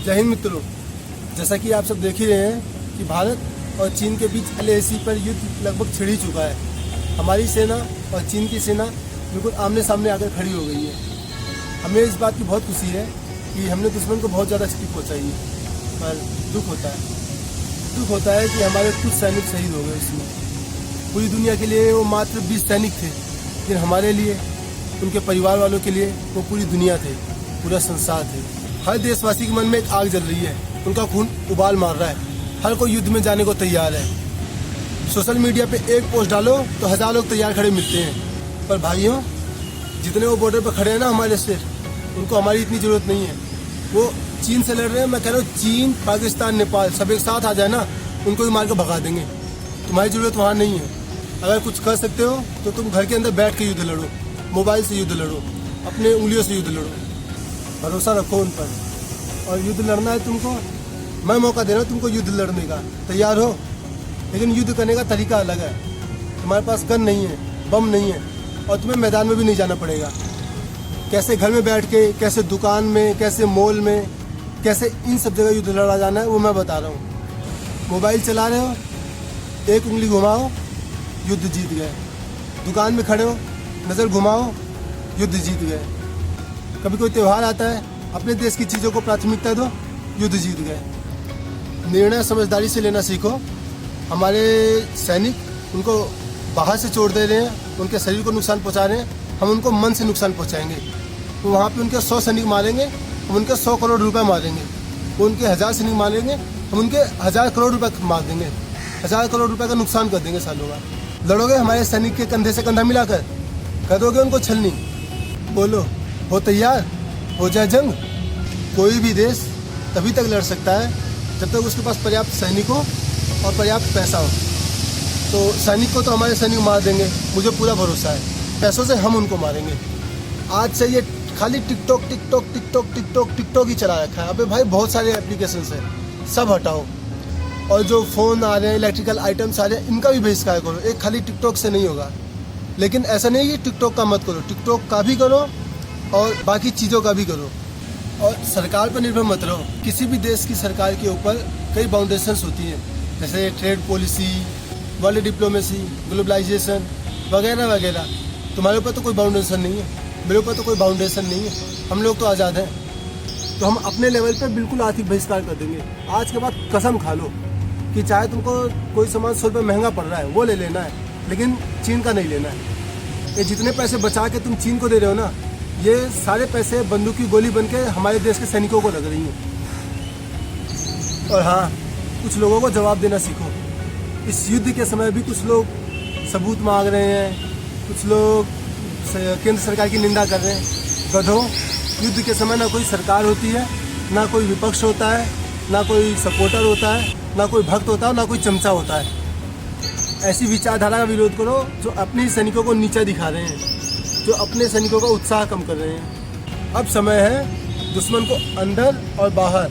जय हिंद मित्रों, जैसा कि आप सब देख ही रहे हैं कि भारत और चीन के बीच LAC पर युद्ध लगभग छिड़ ही चुका है। हमारी सेना और चीन की सेना बिल्कुल आमने सामने आकर खड़ी हो गई है। हमें इस बात की बहुत खुशी है कि हमने दुश्मन को बहुत ज़्यादा क्षति पहुँचाई है, पर दुख होता है कि हमारे कुछ सैनिक शहीद हो गए। इसमें पूरी दुनिया के लिए वो मात्र 20 सैनिक थे, लेकिन हमारे लिए, उनके परिवार वालों के लिए वो पूरी दुनिया थे, पूरा संसार थे। हर देशवासी के मन में एक आग जल रही है, उनका खून उबाल मार रहा है। हर कोई युद्ध में जाने को तैयार है। सोशल मीडिया पे एक पोस्ट डालो तो 1000 लोग तैयार खड़े मिलते हैं। पर भाइयों, जितने वो बॉर्डर पर खड़े हैं ना हमारे से, उनको हमारी इतनी ज़रूरत नहीं है। वो चीन से लड़ रहे हैं। मैं कह रहा हूँ चीन, पाकिस्तान, नेपाल सब एक साथ आ जाए ना, उनको भी मार कर भगा देंगे। तुम्हारी ज़रूरत वहाँ नहीं है। अगर कुछ कर सकते हो तो तुम घर के अंदर बैठ के युद्ध लड़ो, मोबाइल से युद्ध लड़ो, अपने उंगलियों से युद्ध लड़ो। भरोसा रखो उन पर। और युद्ध लड़ना है तुमको, मैं मौका दे रहा हूँ तुमको युद्ध लड़ने का। तैयार हो? लेकिन युद्ध करने का तरीका अलग है। तुम्हारे पास गन नहीं है, बम नहीं है, और तुम्हें मैदान में भी नहीं जाना पड़ेगा। कैसे घर में बैठ के, कैसे दुकान में, कैसे मॉल में, कैसे इन सब जगह युद्ध लड़ा जाना है वो मैं बता रहा हूँ। मोबाइल चला रहे हो, एक उंगली घुमाओ, युद्ध जीत गए। दुकान में खड़े हो, नज़र घुमाओ, युद्ध जीत गए। कभी कोई त्यौहार आता है, अपने देश की चीज़ों को प्राथमिकता दो, युद्ध जीत गए। निर्णय समझदारी से लेना सीखो। हमारे सैनिक उनको बाहर से चोट दे रहे हैं, उनके शरीर को नुकसान पहुंचा रहे हैं, हम उनको मन से नुकसान पहुंचाएंगे। तो वहाँ पे उनके 100 सैनिक मारेंगे, हम उनके 100 करोड़ रुपए मारेंगे। वो उनके 1000 सैनिक मारेंगे, हम उनके 1000 करोड़ रुपए मार देंगे। 1000 करोड़ रुपए का नुकसान कर देंगे सालों का। लड़ोगे हमारे सैनिक के कंधे से कंधा मिलाकर? करोगे उनको छलनी? बोलो, हो तैयार? हो जाए जंग। कोई भी देश तभी तक लड़ सकता है जब तक उसके पास पर्याप्त सैनिक हो और पर्याप्त पैसा हो। तो सैनिक को तो हमारे सैनिक मार देंगे, मुझे पूरा भरोसा है। पैसों से हम उनको मारेंगे। आज से ये खाली टिकटॉक ही चला रखा है। अबे भाई, बहुत सारे एप्लीकेशंस हैं, सब हटाओ। और जो फ़ोन आ रहे हैं, इलेक्ट्रिकल आइटम्स आ रहे हैं, इनका भी बहिष्कार करो। एक खाली टिकटॉक से नहीं होगा। लेकिन ऐसा नहीं कि टिकटॉक का मत करो, टिकटॉक का भी करो और बाकी चीज़ों का भी करो। और सरकार पर निर्भर मत रहो। किसी भी देश की सरकार के ऊपर कई बाउंडेशंस होती हैं, जैसे trade policy, world diplomacy, globalisation वगैरह वगैरह। तुम्हारे ऊपर तो कोई बाउंडेशन नहीं है, मेरे ऊपर तो कोई बाउंडेशन नहीं है। हम लोग तो आज़ाद हैं। तो हम अपने लेवल पर बिल्कुल आर्थिक बहिष्कार कर देंगे। आज के बाद कसम खा लो कि चाहे तुमको कोई सामान 100 रुपये महंगा पड़ रहा है, वो ले लेना है, लेकिन चीन का नहीं लेना है। ये जितने पैसे बचा के तुम चीन को दे रहे हो ना, ये सारे पैसे बंदूक की गोली बन के हमारे देश के सैनिकों को लग रही हैं। और हाँ, कुछ लोगों को जवाब देना सीखो। इस युद्ध के समय भी कुछ लोग सबूत मांग रहे हैं, कुछ लोग केंद्र सरकार की निंदा कर रहे हैं। गधों, युद्ध के समय ना कोई सरकार होती है, ना कोई विपक्ष होता है, ना कोई सपोर्टर होता है, ना कोई भक्त होता है, ना कोई चमचा होता है। ऐसी विचारधारा का विरोध करो जो अपने सैनिकों को नीचा दिखा रहे हैं, जो अपने सैनिकों का उत्साह कम कर रहे हैं। अब समय है दुश्मन को अंदर और बाहर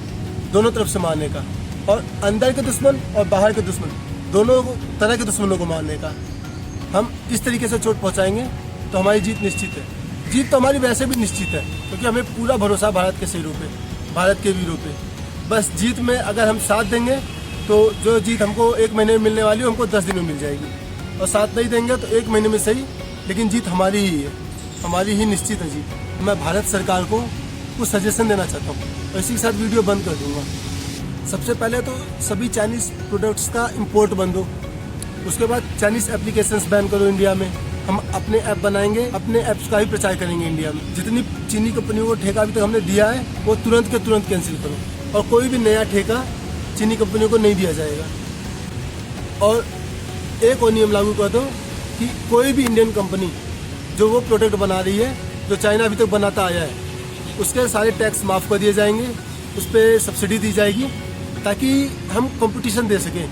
दोनों तरफ से मारने का, और अंदर के दुश्मन और बाहर के दुश्मन दोनों तरह के दुश्मनों को मारने का। हम इस तरीके से चोट पहुंचाएंगे तो हमारी जीत निश्चित है। जीत तो हमारी वैसे भी निश्चित है, क्योंकि हमें पूरा भरोसा भारत के शेरों पे, भारत के वीरों पे। बस जीत में अगर हम साथ देंगे तो जो जीत हमको 1 महीने में मिलने वाली है, हमको 10 दिन में मिल जाएगी। और साथ नहीं देंगे तो 1 महीने में सही, लेकिन जीत हमारी ही है, हमारी ही निश्चित है जीत। मैं भारत सरकार को कुछ सजेशन देना चाहता हूँ, और इसी के साथ वीडियो बंद कर दूँगा। सबसे पहले तो सभी चाइनीज़ प्रोडक्ट्स का इंपोर्ट बंद हो। उसके बाद चाइनीज़ एप्लीकेशंस बैन करो इंडिया में। हम अपने ऐप बनाएंगे, अपने ऐप्स का ही प्रचार करेंगे इंडिया में। जितनी चीनी कंपनियों को ठेका अभी तक हमने दिया है, वो तुरंत के तुरंत कैंसिल करो, और कोई भी नया ठेका चीनी कंपनियों को नहीं दिया जाएगा। और एक और नियम लागू कर दो कि कोई भी इंडियन कंपनी जो वो प्रोडक्ट बना रही है, जो चाइना अभी तक बनाता आया है, उसके सारे टैक्स माफ़ कर दिए जाएंगे, उस पर सब्सिडी दी जाएगी, ताकि हम कंपटीशन दे सकें।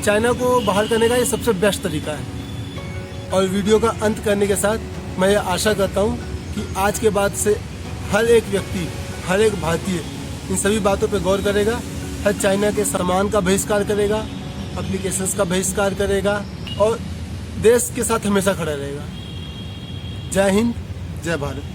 चाइना को बाहर करने का ये सबसे बेस्ट तरीका है। और वीडियो का अंत करने के साथ मैं ये आशा करता हूँ कि आज के बाद से हर एक व्यक्ति, हर एक भारतीय इन सभी बातों पर गौर करेगा, हर चाइना के सामान का बहिष्कार करेगा, एप्लीकेशंस का बहिष्कार करेगा, और देश के साथ हमेशा खड़ा रहेगा। जय हिंद, जय भारत।